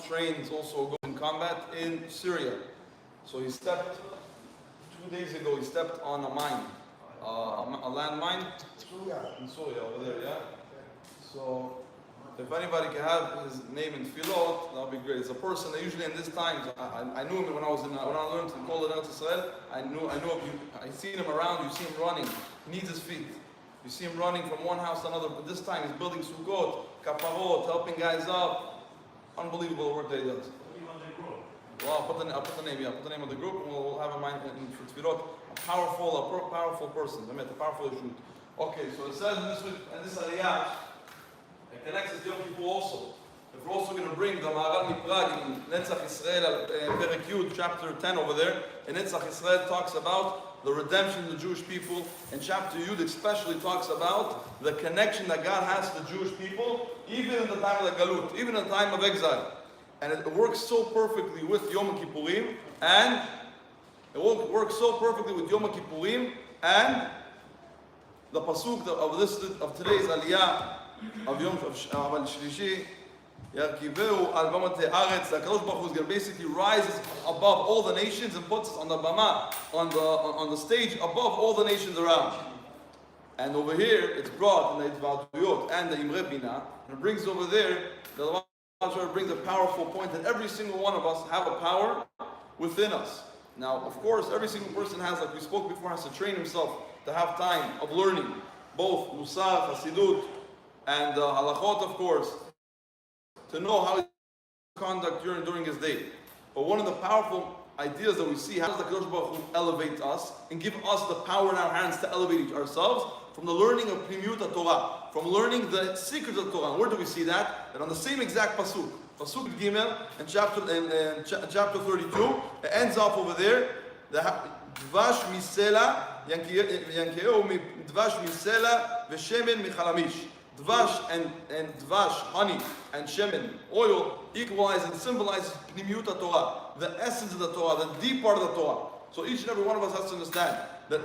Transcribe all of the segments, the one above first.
trains also go in combat in Syria. So he stepped, 2 days ago, he stepped on a mine, a landmine in Syria over there, yeah? So if anybody can have his name in Tfilot, that would be great. It's a person that usually in this time, I knew him when I learned to call it out Israel. I seen him around, you see him running. He needs his feet. You see him running from one house to another, but this time he's building sukkot, kaparot, helping guys up. Unbelievable work that he does. Well, I'll put the name of the group, and we'll have a mind for Tfilot. A powerful person. I mean, a powerful issue. Okay, so it says in this aliyah, it connects us to Yom Kippur also. If we're also going to bring the Maharal Miprag in Netzach Israel, Perek Yud, chapter 10 over there, and Netzach Israel talks about the redemption of the Jewish people, and chapter Yud especially talks about the connection that God has to the Jewish people, even in the time of the Galut, even in the time of exile. And it works so perfectly with Yom Kippurim, and the pasuk of today's Aliyah of Yom Shlishi, Yarkiveu al Bamate Aretz. The Kadosh Baruch Hu is going to basically rises above all the nations and puts us on the Bama, on the stage above all the nations around. And over here, it's brought in the Itvatuyot and the Imre Bina, and it brings over there, the Lord brings a powerful point that every single one of us have a power within us. Now, of course, every single person has, like we spoke before, has to train himself to have time of learning, both Musar, Hasidut, and Halachot, of course, to know how to conduct during his day. But one of the powerful ideas that we see, how does the Kadosh Baruch Hu elevate us and give us the power in our hands to elevate ourselves? From the learning of Pnimiut Torah, from learning the secrets of Torah. And where do we see that? That on the same exact pasuk Gimel, in chapter 32, it ends off over there. Dvash misela yankeo dvash misela v'shemen michalamish. Dvash and dvash, honey, and shemen, oil, equalize and symbolizes Pnimiut Torah, the essence of the Torah, the deep part of the Torah. So each and every one of us has to understand that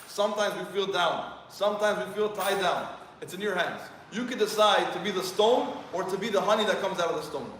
sometimes we feel down, sometimes we feel tied down. It's in your hands. You can decide to be the stone or to be the honey that comes out of the stone.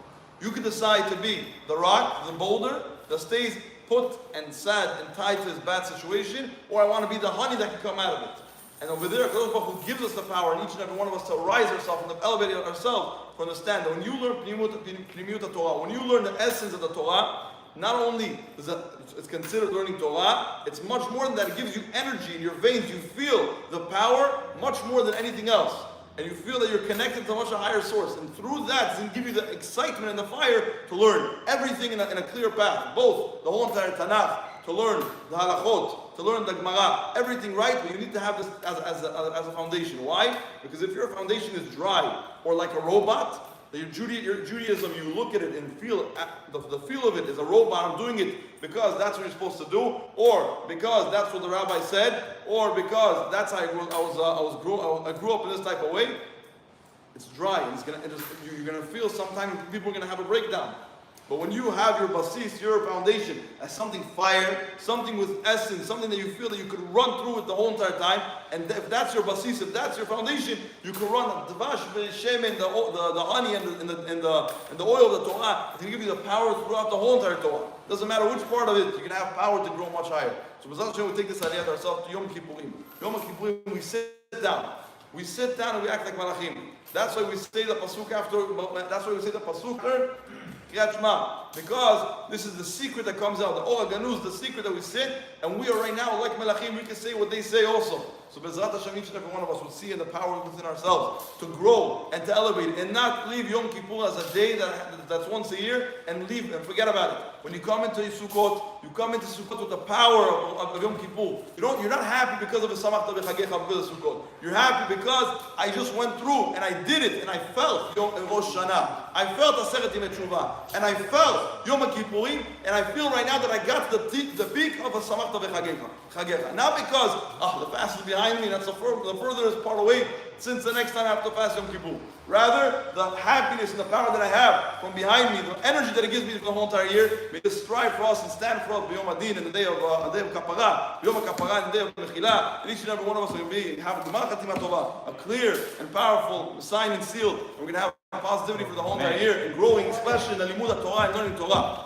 You can decide to be the rock, the boulder that stays put and sad and tied to his bad situation, or I want to be the honey that can come out of it. And over there, God who gives us the power, and each and every one of us to rise ourselves and to elevate ourselves to understand that when you learn Pnimiut Torah, when you learn the essence of the Torah, not only is it's considered learning Torah, it's much more than that. It gives you energy in your veins. You feel the power much more than anything else. And you feel that you're connected to a much higher source. And through that, it's going to give you the excitement and the fire to learn everything in a clear path. Both the whole entire Tanakh, to learn the halachot, to learn the Gemara, everything right, but you need to have this as a foundation. Why? Because if your foundation is dry or like a robot, your Judaism, you look at it and feel the feel of it is a robot. I'm doing it because that's what you're supposed to do, or because that's what the rabbi said, or because that's how I grew up in this type of way. It's dry. You're gonna feel sometimes people are gonna have a breakdown. But when you have your basis, your foundation, as something fire, something with essence, something that you feel that you could run through it the whole entire time, and if that's your basis, if that's your foundation, you can run the dvash, the honey and the oil of the Torah. It can give you the power throughout the whole entire Torah. Doesn't matter which part of it, you can have power to grow much higher. So B'ezrat Hashem, we take this idea ourselves to Yom Kippurim. Yom Kippurim, we sit down. We sit down and we act like malachim. That's why we say the pasuk after. That's why we say the pasuk after Kriyat Shema, because this is the secret that comes out. The Or Ganuz, the secret that we sit, and we are right now like malachim. We can say what they say also. So B'ezrat Hashem, each and every one of us will see in the power within ourselves to grow and to elevate, and not leave Yom Kippur as a day that's once a year and leave and forget about it. When you come into Sukkot, you come into Sukkot with the power of Yom Kippur. You're not happy because of the Samachta B'Chagecha, because of Sukkot. You're happy because I just went through and I did it and I felt Rosh Hashanah. I felt Aseret Yemei Teshuvah, and I felt Yom Kippurim, and I feel right now that I got the peak of a Samachta B'Chagecha. Not because the fast is behind me, that's the furthest part away since the next time I have to fast Yom Kippur. Rather, the happiness and the power that I have from behind me, the energy that it gives me for the whole entire year, may just strive for us and stand for us B'Yom Adin, in the day of Kapara, B'Yom Kapara, in the day of Mechila, and each and every one of us will have a clear and powerful sign and seal, and we're going to have positivity for the whole entire year and growing, especially in the limud Torah and learning Torah.